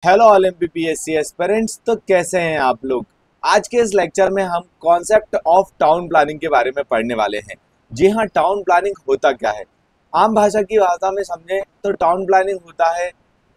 Hello all MPPSC aspirants. तो कैसे हैं आप लोग। आज के इस लेक्चर में हम कॉन्सेप्ट ऑफ टाउन प्लानिंग के बारे में पढ़ने वाले हैं। जी हाँ, टाउन प्लानिंग होता क्या है। आम भाषा की भाषा में समझें तो टाउन प्लानिंग होता है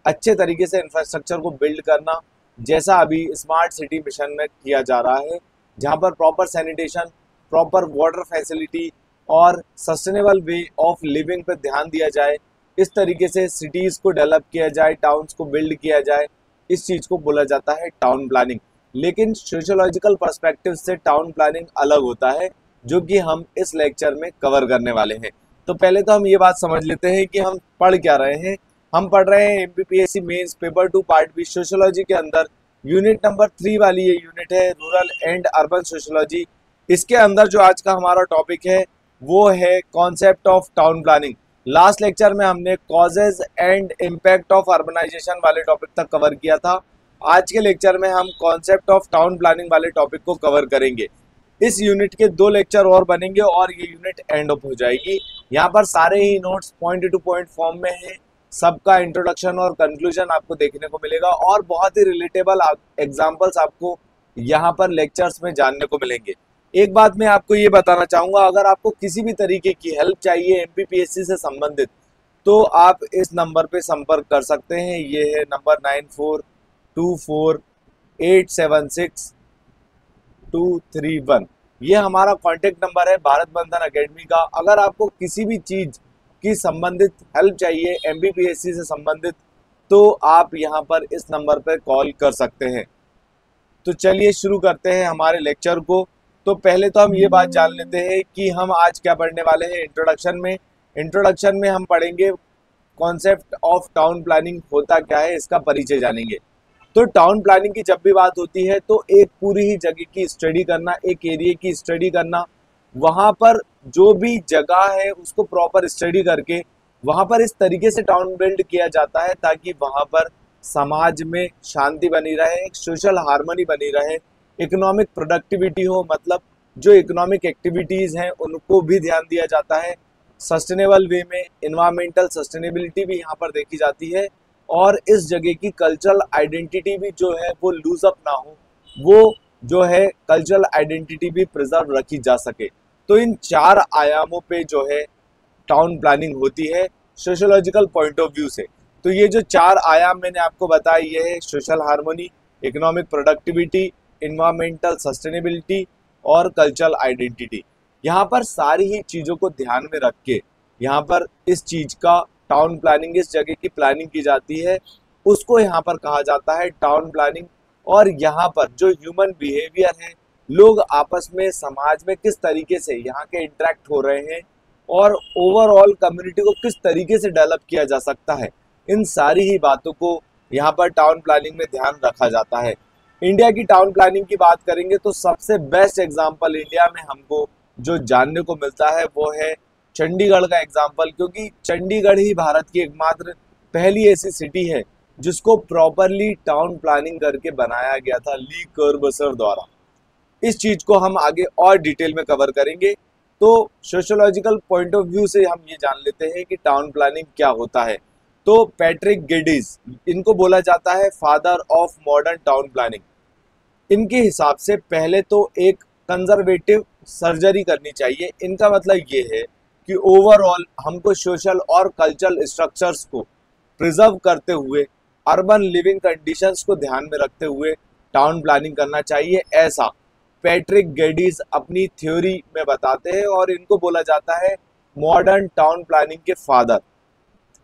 अच्छे तरीके से इंफ्रास्ट्रक्चर को बिल्ड करना, जैसा अभी स्मार्ट सिटी मिशन में किया जा रहा है, जहाँ पर proper sanitation, proper water facility और सस्टेनेबल वे ऑफ लिविंग पर ध्यान दिया जाए। इस तरीके से सिटीज़ को डेवलप किया जाए, टाउन्स को बिल्ड किया जाए। इस चीज़ को बोला जाता है टाउन प्लानिंग। लेकिन सोशियोलॉजिकल पर्सपेक्टिव से टाउन प्लानिंग अलग होता है, जो कि हम इस लेक्चर में कवर करने वाले हैं। तो पहले तो हम ये बात समझ लेते हैं कि हम पढ़ क्या रहे हैं। हम पढ़ रहे हैं MPPSC mains paper 2 part B sociology के अंदर यूनिट नंबर 3 वाली ये यूनिट है, रूरल एंड अर्बन सोशियोलॉजी। इसके अंदर जो आज का हमारा टॉपिक है वो है concept of town planning. Last lecture में हमने causes and impact of urbanisation वाले टॉपिक तक कवर किया था। आज के लेक्चर में हम कॉन्सेप्ट ऑफ टाउन प्लानिंग वाले टॉपिक को कवर करेंगे। इस यूनिट के 2 लेक्चर और बनेंगे और ये यूनिट एंड अप हो जाएगी। यहाँ पर सारे ही notes point to point form में है। सबका इंट्रोडक्शन और कंक्लूजन आपको देखने को मिलेगा और बहुत ही रिलेटेबल एग्जाम्पल्स आपको यहाँ पर लेक्चर्स में जानने को मिलेंगे। एक बात मैं आपको ये बताना चाहूँगा, अगर आपको किसी भी तरीके की हेल्प चाहिए एमपीपीएससी से संबंधित तो आप इस नंबर पे संपर्क कर सकते हैं। ये है नंबर 9424876231। ये हमारा कॉन्टेक्ट नंबर है भारत बंधन अकेडमी का। अगर आपको किसी भी चीज़ की संबंधित हेल्प चाहिए एमपीपीएससी से संबंधित तो आप यहाँ पर इस नंबर पर कॉल कर सकते हैं। तो चलिए शुरू करते हैं हमारे लेक्चर को। तो पहले तो हम ये बात जान लेते हैं कि हम आज क्या पढ़ने वाले हैं। इंट्रोडक्शन में हम पढ़ेंगे कॉन्सेप्ट ऑफ टाउन प्लानिंग होता क्या है, इसका परिचय जानेंगे। तो टाउन प्लानिंग की जब भी बात होती है तो एक पूरी ही जगह की स्टडी करना, एक एरिया की स्टडी करना, वहाँ पर जो भी जगह है उसको प्रॉपर स्टडी करके वहाँ पर इस तरीके से टाउन बिल्ड किया जाता है ताकि वहाँ पर समाज में शांति बनी रहे, एक सोशल हार्मनी बनी रहे, इकोनॉमिक प्रोडक्टिविटी हो, मतलब जो इकोनॉमिक एक्टिविटीज़ हैं उनको भी ध्यान दिया जाता है। सस्टेनेबल वे में इन्वायरमेंटल सस्टेनेबिलिटी भी यहाँ पर देखी जाती है और इस जगह की कल्चरल आइडेंटिटी भी जो है वो लूज अप ना हो, वो जो है कल्चरल आइडेंटिटी भी प्रिजर्व रखी जा सके। तो इन 4 आयामों पे जो है टाउन प्लानिंग होती है सोशियोलॉजिकल पॉइंट ऑफ व्यू से। तो ये जो 4 आयाम मैंने आपको बताया ये है social harmony, economic productivity, environmental sustainability और कल्चरल आइडेंटिटी। यहाँ पर सारी ही चीज़ों को ध्यान में रख के यहाँ पर इस चीज़ का टाउन प्लानिंग, इस जगह की प्लानिंग की जाती है, उसको यहाँ पर कहा जाता है टाउन प्लानिंग। और यहाँ पर जो ह्यूमन बिहेवियर है, लोग आपस में समाज में किस तरीके से यहाँ के इंटरेक्ट हो रहे हैं और ओवरऑल कम्युनिटी को किस तरीके से डेवलप किया जा सकता है, इन सारी ही बातों को यहाँ पर टाउन प्लानिंग में ध्यान रखा जाता है। इंडिया की टाउन प्लानिंग की बात करेंगे तो सबसे बेस्ट एग्जाम्पल इंडिया में हमको जो जानने को मिलता है वो है चंडीगढ़ का एग्जाम्पल, क्योंकि चंडीगढ़ ही भारत की एकमात्र पहली ऐसी सिटी है जिसको प्रॉपरली टाउन प्लानिंग करके बनाया गया था ली कर्बसर द्वारा। इस चीज़ को हम आगे और डिटेल में कवर करेंगे। तो सोशियोलॉजिकल पॉइंट ऑफ व्यू से हम ये जान लेते हैं कि टाउन प्लानिंग क्या होता है। तो पैट्रिक गेडिस, इनको बोला जाता है father of modern town planning. इनके हिसाब से पहले तो एक कंजर्वेटिव सर्जरी करनी चाहिए। इनका मतलब ये है कि ओवरऑल हमको सोशल और कल्चरल स्ट्रक्चर्स को प्रिजर्व करते हुए, अर्बन लिविंग कंडीशंस को ध्यान में रखते हुए टाउन प्लानिंग करना चाहिए, ऐसा पैट्रिक गेडिस अपनी थ्योरी में बताते हैं और इनको बोला जाता है मॉडर्न टाउन प्लानिंग के फादर।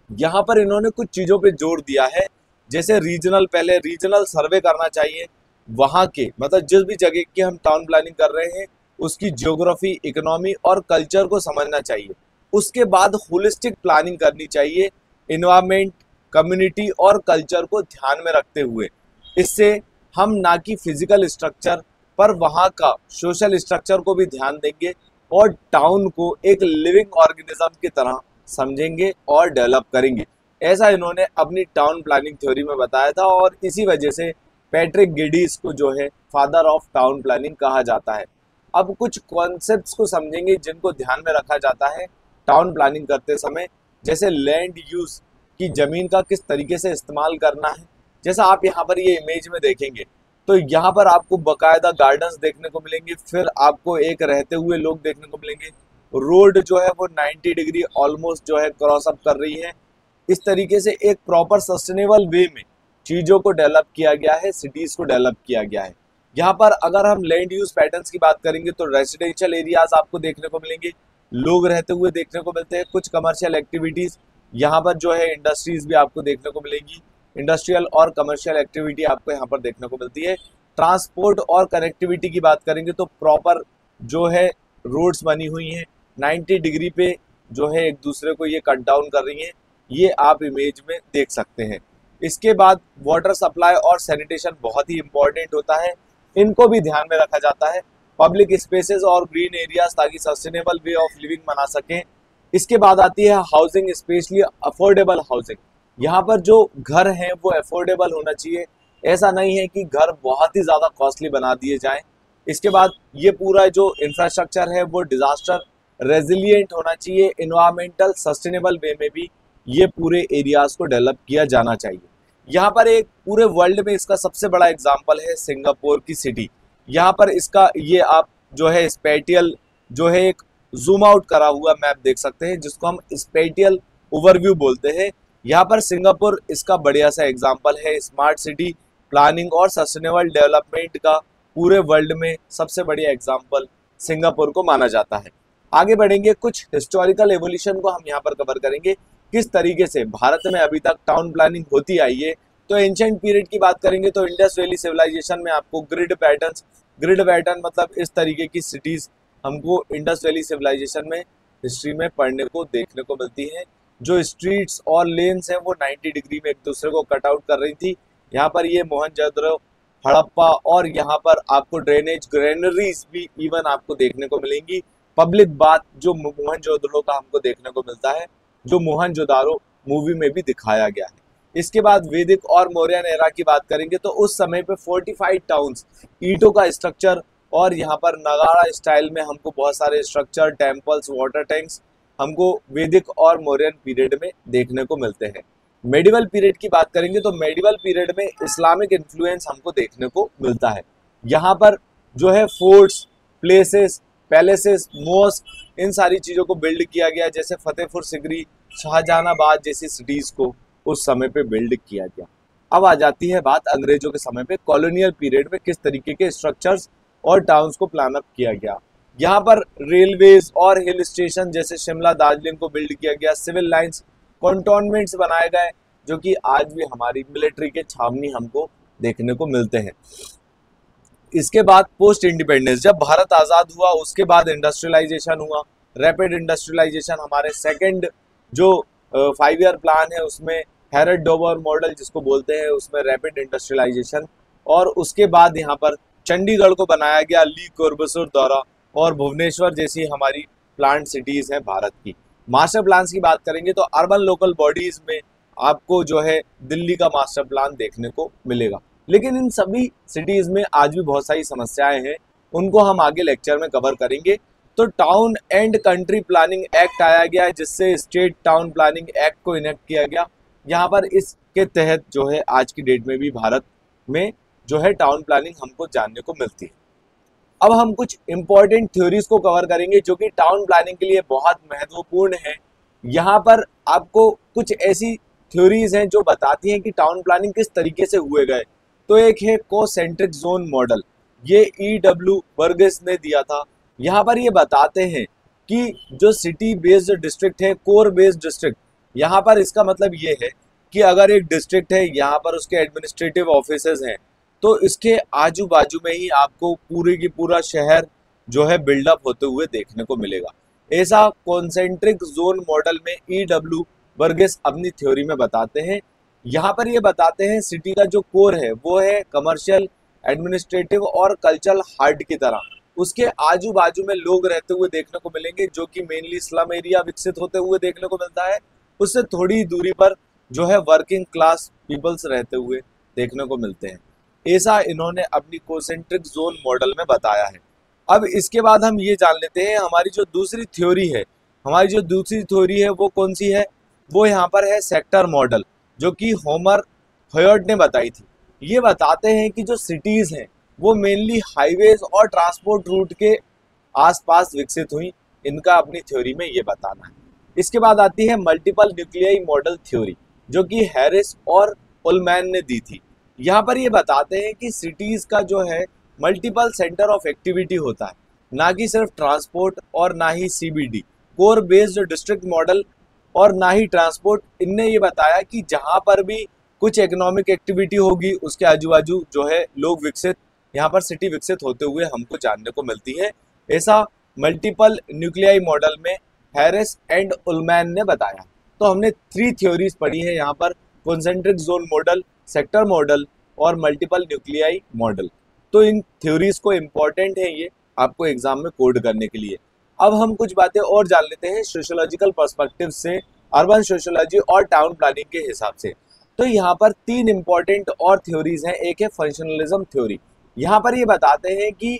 यहाँ पर इन्होंने कुछ चीज़ों पे जोर दिया है, जैसे पहले रीजनल सर्वे करना चाहिए। वहाँ के मतलब जिस भी जगह की हम टाउन प्लानिंग कर रहे हैं उसकी ज्योग्राफी, इकोनॉमी और कल्चर को समझना चाहिए। उसके बाद होलिस्टिक प्लानिंग करनी चाहिए, इन्वायरमेंट, कम्युनिटी और कल्चर को ध्यान में रखते हुए। इससे हम ना कि फिजिकल स्ट्रक्चर पर वहाँ का सोशल स्ट्रक्चर को भी ध्यान देंगे और टाउन को एक लिविंग ऑर्गेनिज्म की तरह समझेंगे और डेवलप करेंगे। ऐसा इन्होंने अपनी टाउन प्लानिंग थ्योरी में बताया था और इसी वजह से पैट्रिक गेडिस को जो है फादर ऑफ टाउन प्लानिंग कहा जाता है। अब कुछ कॉन्सेप्ट्स को समझेंगे जिनको ध्यान में रखा जाता है टाउन प्लानिंग करते समय, जैसे लैंड यूज की ज़मीन का किस तरीके से इस्तेमाल करना है, जैसा आप यहाँ पर ये इमेज में देखेंगे तो यहाँ पर आपको बकायदा गार्डन्स देखने को मिलेंगे, फिर आपको एक रहते हुए लोग देखने को मिलेंगे। रोड जो है वो 90 डिग्री ऑलमोस्ट जो है क्रॉस अप कर रही है। इस तरीके से एक प्रॉपर सस्टेनेबल वे में चीज़ों को डेवलप किया गया है, सिटीज़ को डेवलप किया गया है। यहाँ पर अगर हम लैंड यूज पैटर्न्स की बात करेंगे तो रेजिडेंशियल एरियाज आपको देखने को मिलेंगे, लोग रहते हुए देखने को मिलते हैं। कुछ कमर्शियल एक्टिविटीज़ यहाँ पर जो है, इंडस्ट्रीज भी आपको देखने को मिलेंगी। इंडस्ट्रियल और कमर्शियल एक्टिविटी आपको यहाँ पर देखने को मिलती है। ट्रांसपोर्ट और कनेक्टिविटी की बात करेंगे तो प्रॉपर जो है रोड्स बनी हुई हैं, 90 डिग्री पे जो है एक दूसरे को ये कट डाउन कर रही हैं, ये आप इमेज में देख सकते हैं। इसके बाद वाटर सप्लाई और सैनिटेशन बहुत ही इंपॉर्टेंट होता है, इनको भी ध्यान में रखा जाता है। पब्लिक स्पेसेस और ग्रीन एरियाज ताकि सस्टेनेबल वे ऑफ लिविंग बना सकें। इसके बाद आती है हाउसिंग, स्पेशली अफोर्डेबल हाउसिंग। यहाँ पर जो घर हैं वो अफोर्डेबल होना चाहिए, ऐसा नहीं है कि घर बहुत ही ज़्यादा कॉस्टली बना दिए जाएं। इसके बाद ये पूरा जो इंफ्रास्ट्रक्चर है वो डिजास्टर रेजिलिएंट होना चाहिए, इन्वायरमेंटल सस्टेनेबल वे में भी ये पूरे एरियाज को डेवलप किया जाना चाहिए। यहाँ पर एक पूरे वर्ल्ड में इसका सबसे बड़ा एग्जाम्पल है सिंगापुर की सिटी। यहाँ पर इसका ये आप जो है स्पेटियल जो है एक जूम आउट करा हुआ मैप देख सकते हैं, जिसको हम स्पेटियल ओवरव्यू बोलते हैं। यहाँ पर सिंगापुर इसका बढ़िया सा एग्जाम्पल है। स्मार्ट सिटी प्लानिंग और सस्टेनेबल डेवलपमेंट का पूरे वर्ल्ड में सबसे बढ़िया एग्जाम्पल सिंगापुर को माना जाता है। आगे बढ़ेंगे, कुछ हिस्टोरिकल एवोल्यूशन को हम यहाँ पर कवर करेंगे, किस तरीके से भारत में अभी तक टाउन प्लानिंग होती आई है। तो एंशिएंट पीरियड की बात करेंगे तो इंडस वैली सिविलाइजेशन में आपको ग्रिड पैटर्न मतलब इस तरीके की सिटीज हमको इंडस वैली सिविलाइजेशन में हिस्ट्री में पढ़ने को देखने को मिलती है। जो स्ट्रीट्स और लेन्स हैं वो 90 डिग्री में एक दूसरे को कट आउट कर रही थी। यहाँ पर ये मोहनजोदड़ो, हड़प्पा और यहाँ पर आपको ड्रेनेज ग्रेनरीज भी इवन आपको देखने को मिलेंगी। पब्लिक बात जो मोहनजोदड़ो का हमको देखने को मिलता है, जो मोहनजोदारो मूवी में भी दिखाया गया है। इसके बाद वैदिक और मौर्यन एरा की बात करेंगे तो उस समय पे फोर्टिफाइड टाउन्स, ईंटों का स्ट्रक्चर और यहाँ पर नगाड़ा स्टाइल में हमको बहुत सारे स्ट्रक्चर, टेम्पल्स, वाटर टैंक्स हमको वैदिक और मौर्यन पीरियड में देखने को मिलते हैं। मेडिवल पीरियड की बात करेंगे तो मेडिवल पीरियड में इस्लामिक इन्फ्लुएंस हमको देखने को मिलता है। यहाँ पर जो है फोर्ट्स, प्लेसेस, पैलेसेस, मॉस्क, इन सारी चीज़ों को बिल्ड किया गया, जैसे फतेहपुर सिकरी, शाहजहानाबाद जैसी सिटीज़ को उस समय पे बिल्ड किया गया। अब आ जाती है बात अंग्रेजों के समय पे, कॉलोनियल पीरियड में किस तरीके के स्ट्रक्चर्स और टाउन्स को प्लान अप किया गया। यहाँ पर रेलवेज और हिल स्टेशन जैसे शिमला, दार्जिलिंग को बिल्ड किया गया। सिविल लाइंस, कंटोनमेंट्स बनाए गए, जो कि आज भी हमारी मिलिट्री के छावनी हमको देखने को मिलते हैं। इसके बाद पोस्ट इंडिपेंडेंस, जब भारत आज़ाद हुआ उसके बाद इंडस्ट्रियलाइजेशन हुआ, रैपिड इंडस्ट्रियलाइजेशन। हमारे सेकंड जो 5 ईयर प्लान है उसमें हैरड डोवर मॉडल जिसको बोलते हैं, उसमें रैपिड इंडस्ट्रियलाइजेशन। और उसके बाद यहाँ पर चंडीगढ़ को बनाया गया ली कोर्बसर द्वारा, और भुवनेश्वर जैसी हमारी प्लांट सिटीज़ हैं भारत की। मास्टर प्लान्स की बात करेंगे तो अर्बन लोकल बॉडीज़ में आपको जो है दिल्ली का मास्टर प्लान देखने को मिलेगा। लेकिन इन सभी सिटीज़ में आज भी बहुत सारी समस्याएं हैं, उनको हम आगे लेक्चर में कवर करेंगे। तो town and country planning act आया गया है, जिससे स्टेट टाउन प्लानिंग एक्ट को इनेक्ट किया गया। यहाँ पर इसके तहत जो है आज की डेट में भी भारत में जो है टाउन प्लानिंग हमको जानने को मिलती है। अब हम कुछ इंपॉर्टेंट थ्योरीज को कवर करेंगे जो कि टाउन प्लानिंग के लिए बहुत महत्वपूर्ण है। यहाँ पर आपको कुछ ऐसी थ्योरीज हैं जो बताती हैं कि टाउन प्लानिंग किस तरीके से हुए गए। तो एक है कोसेंट्रिक जोन मॉडल, ये E.W. बर्गेस ने दिया था। यहाँ पर ये बताते हैं कि जो सिटी बेस्ड डिस्ट्रिक्ट है, कोर बेस्ड डिस्ट्रिक्ट, यहाँ पर इसका मतलब ये है कि अगर एक डिस्ट्रिक्ट है, यहाँ पर उसके एडमिनिस्ट्रेटिव ऑफिसेज हैं, तो इसके आजू बाजू में ही आपको पूरे की पूरा शहर जो है बिल्डअप होते हुए देखने को मिलेगा। ऐसा कॉन्सेंट्रिक जोन मॉडल में E.W. बर्गेस अपनी थ्योरी में बताते हैं। यहाँ पर ये बताते हैं सिटी का जो कोर है वो है कमर्शियल, एडमिनिस्ट्रेटिव और कल्चरल हार्ट की तरह। उसके आजू बाजू में लोग रहते हुए देखने को मिलेंगे, जो कि मेनली स्लम एरिया विकसित होते हुए देखने को मिलता है। उससे थोड़ी दूरी पर जो है वर्किंग क्लास पीपल्स रहते हुए देखने को मिलते हैं। ऐसा इन्होंने अपनी कोसेंट्रिक जोन मॉडल में बताया है। अब इसके बाद हम ये जान लेते हैं हमारी जो दूसरी थ्योरी है, हमारी जो दूसरी थ्योरी है वो कौन सी है। वो यहाँ पर है सेक्टर मॉडल, जो कि होमर हयोट ने बताई थी। ये बताते हैं कि जो सिटीज़ हैं वो मेनली हाईवेज और ट्रांसपोर्ट रूट के आसपास विकसित हुई। इनका अपनी थ्योरी में ये बताना है। इसके बाद आती है मल्टीपल न्यूक्लियाई मॉडल थ्योरी, जो कि हैरिस और उलमैन ने दी थी। यहाँ पर ये बताते हैं कि सिटीज़ का जो है मल्टीपल सेंटर ऑफ एक्टिविटी होता है, ना कि सिर्फ ट्रांसपोर्ट और ना ही CBD core based district model और ना ही ट्रांसपोर्ट। इनने ये बताया कि जहाँ पर भी कुछ इकोनॉमिक एक्टिविटी होगी उसके आजू बाजू जो है लोग विकसित, यहाँ पर सिटी विकसित होते हुए हमको जानने को मिलती है। ऐसा मल्टीपल न्यूक्लियाई मॉडल में हैरिस एंड उलमैन ने बताया। तो हमने 3 थ्योरीज पढ़ी है यहाँ पर, concentric zone model, sector model और मल्टीपल न्यूक्लियाई मॉडल। तो इन थ्योरीज को इम्पॉर्टेंट है ये आपको एग्जाम में कोड करने के लिए। अब हम कुछ बातें और जान लेते हैं सोशियोलॉजिकल पर्सपेक्टिव से, अर्बन सोशियोलॉजी और टाउन प्लानिंग के हिसाब से। तो यहाँ पर 3 इंपॉर्टेंट और थ्योरीज हैं। एक है फंक्शनलिज्म थ्योरी। यहाँ पर ये बताते हैं कि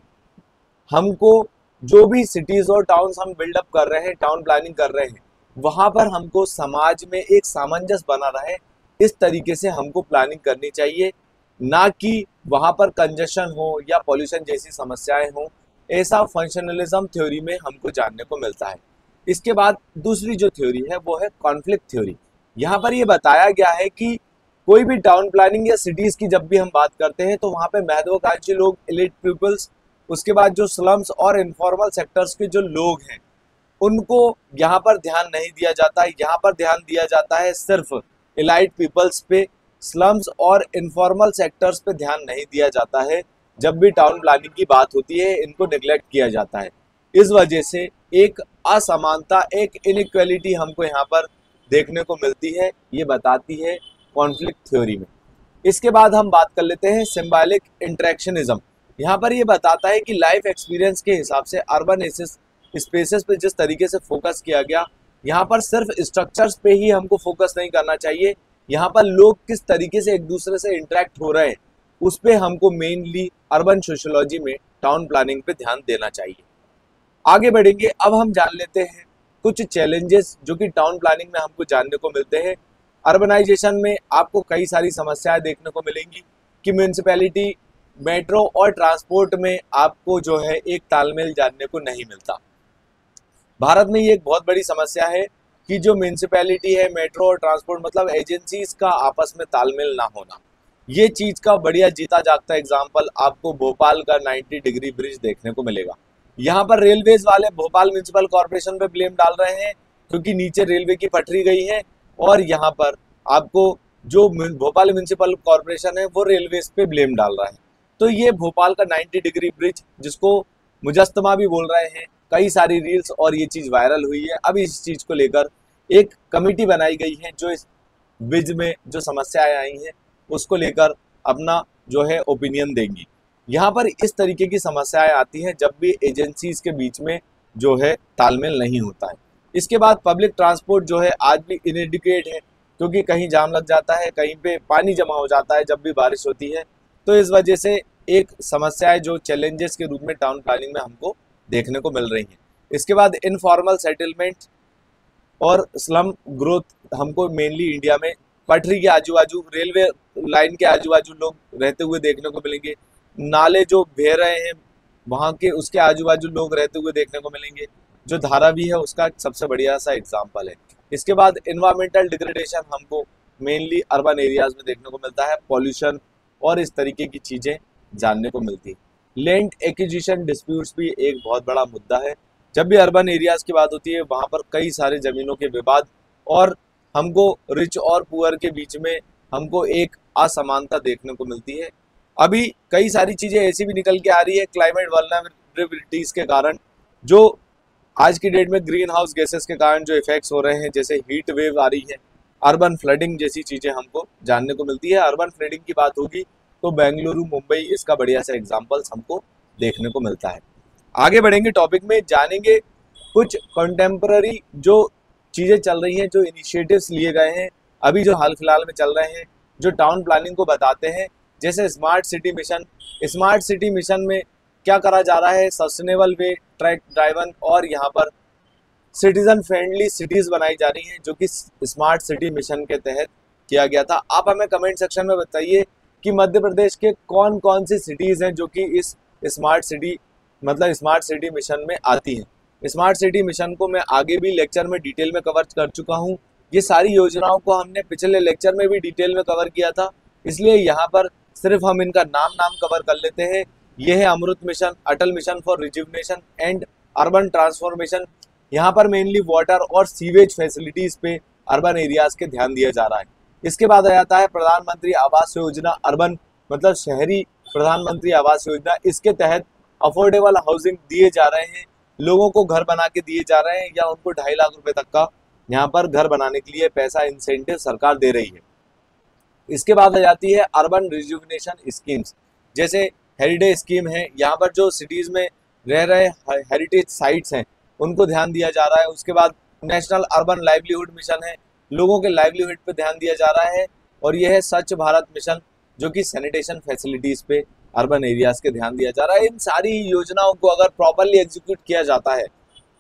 हमको जो भी सिटीज और टाउन्स हम बिल्डअप कर रहे हैं, टाउन प्लानिंग कर रहे हैं, वहां पर हमको समाज में एक सामंजस्य बना रहे, इस तरीके से हमको प्लानिंग करनी चाहिए, ना कि वहां पर कंजेशन हो या पॉल्यूशन जैसी समस्याएं हो। ऐसा फंक्शनलिज्म थ्योरी में हमको जानने को मिलता है। इसके बाद दूसरी जो थ्योरी है वो है कॉन्फ्लिक्ट थ्योरी। यहाँ पर ये बताया गया है कि कोई भी टाउन प्लानिंग या सिटीज की जब भी हम बात करते हैं तो वहाँ पे महत्वाकांक्षी लोग, एलिट पीपल्स, उसके बाद जो स्लम्स और इनफॉर्मल सेक्टर्स के जो लोग हैं उनको यहाँ पर ध्यान नहीं दिया जाता है। यहाँ पर ध्यान दिया जाता है सिर्फ एलाइट पीपल्स पे, स्लम्स और इनफॉर्मल सेक्टर्स पे ध्यान नहीं दिया जाता है। जब भी टाउन प्लानिंग की बात होती है इनको निगलेक्ट किया जाता है। इस वजह से एक असमानता, एक इनइक्वालिटी हमको यहाँ पर देखने को मिलती है, ये बताती है कॉन्फ्लिक्ट थ्योरी में। इसके बाद हम बात कर लेते हैं सिंबॉलिक इंटरेक्शनिज्म। यहाँ पर ये बताता है कि लाइफ एक्सपीरियंस के हिसाब से अर्बन स्पेसेस पे जिस तरीके से फोकस किया गया, यहाँ पर सिर्फ स्ट्रक्चर्स पे ही हमको फोकस नहीं करना चाहिए। यहाँ पर लोग किस तरीके से एक दूसरे से इंटरेक्ट हो रहे हैं उस पर हमको मेनली अर्बन सोशियोलॉजी में टाउन प्लानिंग पे ध्यान देना चाहिए। आगे बढ़ेंगे, अब हम जान लेते हैं कुछ चैलेंजेस जो कि टाउन प्लानिंग में हमको जानने को मिलते हैं। अर्बनाइजेशन में आपको कई सारी समस्याएं देखने को मिलेंगी कि म्यूनसिपैलिटी, मेट्रो और ट्रांसपोर्ट में आपको जो है एक तालमेल जानने को नहीं मिलता। भारत में ये एक बहुत बड़ी समस्या है कि जो म्यूनसिपैलिटी है, मेट्रो और ट्रांसपोर्ट मतलब एजेंसीज का आपस में तालमेल ना होना। ये चीज का बढ़िया जीता जागता एग्जाम्पल आपको भोपाल का 90 डिग्री ब्रिज देखने को मिलेगा। यहाँ पर रेलवेज वाले भोपाल म्यूनसिपल कॉर्पोरेशन पे ब्लेम डाल रहे हैं क्योंकि नीचे रेलवे की पटरी गई है, और यहाँ पर आपको जो भोपाल म्यूनसिपल कॉर्पोरेशन है वो रेलवेज पे ब्लेम डाल रहा है। तो ये भोपाल का 90 डिग्री ब्रिज, जिसको मुजस्समा भी बोल रहे हैं, कई सारी रील्स और ये चीज़ वायरल हुई है। अब इस चीज़ को लेकर एक कमेटी बनाई गई है जो इस ब्रिज में जो समस्याएं आई हैं उसको लेकर अपना जो है ओपिनियन देंगी। यहाँ पर इस तरीके की समस्याएं आती हैं जब भी एजेंसीज के बीच में जो है तालमेल नहीं होता है। इसके बाद पब्लिक ट्रांसपोर्ट जो है आज भी इनएडिक्वेट है, क्योंकि कहीं जाम लग जाता है, कहीं पे पानी जमा हो जाता है जब भी बारिश होती है। तो इस वजह से एक समस्या है जो चैलेंजेस के रूप में टाउन प्लानिंग में हमको देखने को मिल रही है। इसके बाद इनफॉर्मल सेटलमेंट और स्लम ग्रोथ हमको मेनली इंडिया में पटरी के आजू बाजू, रेलवे लाइन के आजू बाजू लोग रहते हुए देखने को मिलेंगे। नाले जो बह रहे हैं वहाँ के उसके आजू बाजू लोग रहते हुए देखने को मिलेंगे। जो धारावी है उसका सबसे बढ़िया सा एग्जाम्पल है। इसके बाद इन्वायरमेंटल डिग्रेडेशन हमको मेनली अर्बन एरियाज में देखने को मिलता है, पॉल्यूशन और इस तरीके की चीज़ें जानने को मिलती है। लैंड एक्विजिशन डिस्प्यूट्स भी एक बहुत बड़ा मुद्दा है। जब भी अर्बन एरियाज की बात होती है वहाँ पर कई सारे ज़मीनों के विवाद और हमको रिच और पुअर के बीच में हमको एक असमानता देखने को मिलती है। अभी कई सारी चीज़ें ऐसी भी निकल के आ रही है क्लाइमेट वल्नरेबिलिटीज़ के कारण, जो आज की डेट में ग्रीन हाउस गैसेस के कारण जो इफेक्ट्स हो रहे हैं, जैसे हीट वेव आ रही है, अर्बन फ्लडिंग जैसी चीज़ें हमको जानने को मिलती है। अर्बन फ्लडिंग की बात होगी तो बेंगलुरु, मुंबई इसका बढ़िया सा एग्जाम्पल्स हमको देखने को मिलता है। आगे बढ़ेंगे, टॉपिक में जानेंगे कुछ कंटेम्प्ररी जो चीज़ें चल रही हैं, जो इनिशिएटिव्स लिए गए हैं अभी जो हाल फिलहाल में चल रहे हैं, जो टाउन प्लानिंग को बताते हैं। जैसे smart city mission, smart city mission में क्या करा जा रहा है, सस्टेनेबल वे, ट्रैक ड्राइवन और यहाँ पर सिटीजन फ्रेंडली सिटीज़ बनाई जा रही हैं जो कि स्मार्ट सिटी मिशन के तहत किया गया था। आप हमें कमेंट सेक्शन में बताइए कि मध्य प्रदेश के कौन कौन सी सिटीज़ हैं जो कि इस स्मार्ट सिटी मतलब स्मार्ट सिटी मिशन में आती हैं। स्मार्ट सिटी मिशन को मैं आगे भी लेक्चर में डिटेल में कवर कर चुका हूँ। ये सारी योजनाओं को हमने पिछले लेक्चर में भी डिटेल में कवर किया था, इसलिए यहाँ पर सिर्फ हम इनका नाम कवर कर लेते हैं। ये है Amrut mission, Atal mission for rejuvenation and urban transformation. यहाँ पर मेनली वाटर और सीवेज फैसिलिटीज पे अर्बन एरियाज के ध्यान दिया जा रहा है। इसके बाद आ जाता है प्रधानमंत्री आवास योजना, अर्बन मतलब शहरी प्रधानमंत्री आवास योजना। इसके तहत अफोर्डेबल हाउसिंग दिए जा रहे हैं, लोगों को घर बना के दिए जा रहे हैं या उनको 2.5 लाख रुपए तक का यहाँ पर घर बनाने के लिए पैसा इंसेंटिव सरकार दे रही है। इसके बाद आ जाती है अर्बन रिजुवनेशन स्कीम्स, जैसे हेरिटेज स्कीम है। यहाँ पर जो सिटीज़ में रह रहे हेरिटेज साइट्स हैं उनको ध्यान दिया जा रहा है। उसके बाद नेशनल अर्बन लाइवलीहुड मिशन है, लोगों के लाइवलीहुड पे ध्यान दिया जा रहा है। और यह है स्वच्छ भारत मिशन, जो कि सैनिटेशन फैसिलिटीज़ पे अर्बन एरियाज़ के ध्यान दिया जा रहा है। इन सारी योजनाओं को अगर प्रॉपरली एग्जीक्यूट किया जाता है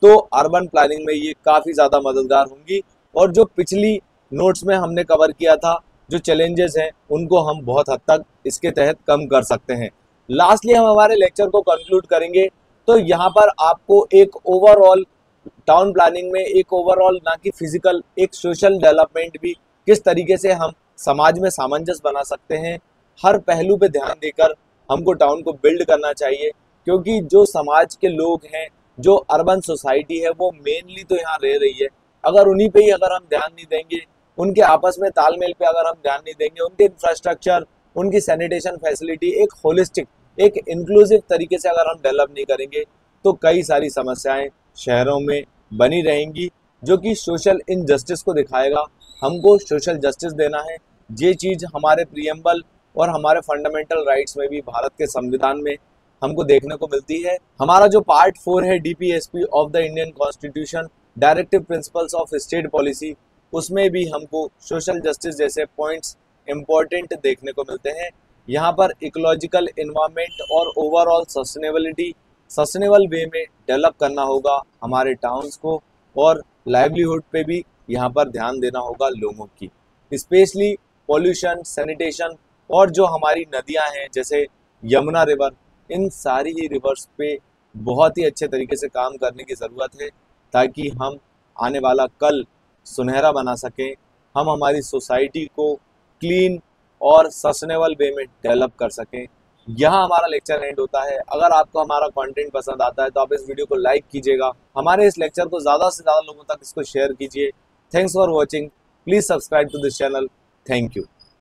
तो अर्बन प्लानिंग में ये काफ़ी ज़्यादा मददगार होंगी। और जो पिछली नोट्स में हमने कवर किया था, जो चैलेंजेस हैं उनको हम बहुत हद तक इसके तहत कम कर सकते हैं। लास्टली हम हमारे लेक्चर को कंक्लूड करेंगे। तो यहाँ पर आपको एक ओवरऑल टाउन प्लानिंग में एक ओवरऑल ना कि फिजिकल, एक सोशल डेवलपमेंट भी किस तरीके से हम समाज में सामंजस्य बना सकते हैं, हर पहलू पे ध्यान देकर हमको टाउन को बिल्ड करना चाहिए। क्योंकि जो समाज के लोग हैं, जो अर्बन सोसाइटी है, वो मेनली तो यहाँ रह रही है। अगर उन्हीं पे ही अगर हम ध्यान नहीं देंगे, उनके आपस में तालमेल पे अगर हम ध्यान नहीं देंगे, उनके इंफ्रास्ट्रक्चर, उनकी सैनिटेशन फैसिलिटी एक होलिस्टिक, एक इंक्लूसिव तरीके से अगर हम डेवलप नहीं करेंगे तो कई सारी समस्याएं शहरों में बनी रहेंगी, जो कि सोशल इनजस्टिस को दिखाएगा। हमको सोशल जस्टिस देना है। ये चीज़ हमारे प्रीएम्बल और हमारे फंडामेंटल राइट्स में भी, भारत के संविधान में हमको देखने को मिलती है। हमारा जो पार्ट 4 है DPSP of the Indian constitution, directive principles of state policy, उसमें भी हमको सोशल जस्टिस जैसे पॉइंट्स इम्पोर्टेंट देखने को मिलते हैं। यहाँ पर इकोलॉजिकल इन्वायरमेंट और ओवरऑल सस्टेनेबिलिटी, सस्टेनेबल वे में डेवलप करना होगा हमारे टाउन्स को, और लाइवलीहुड पे भी यहाँ पर ध्यान देना होगा लोगों की, स्पेशली पॉल्यूशन, सैनिटेशन, और जो हमारी नदियाँ हैं जैसे यमुना रिवर, इन सारी ही रिवर्स पे बहुत ही अच्छे तरीके से काम करने की ज़रूरत है, ताकि हम आने वाला कल सुनहरा बना सकें, हम हमारी सोसाइटी को क्लीन और सस्टेनेबल वे में डेवलप कर सकें। यहाँ हमारा लेक्चर एंड होता है। अगर आपको हमारा कंटेंट पसंद आता है तो आप इस वीडियो को लाइक कीजिएगा, हमारे इस लेक्चर को ज़्यादा से ज़्यादा लोगों तक इसको शेयर कीजिए। Thanks for watching, please subscribe to this channel. Thank you.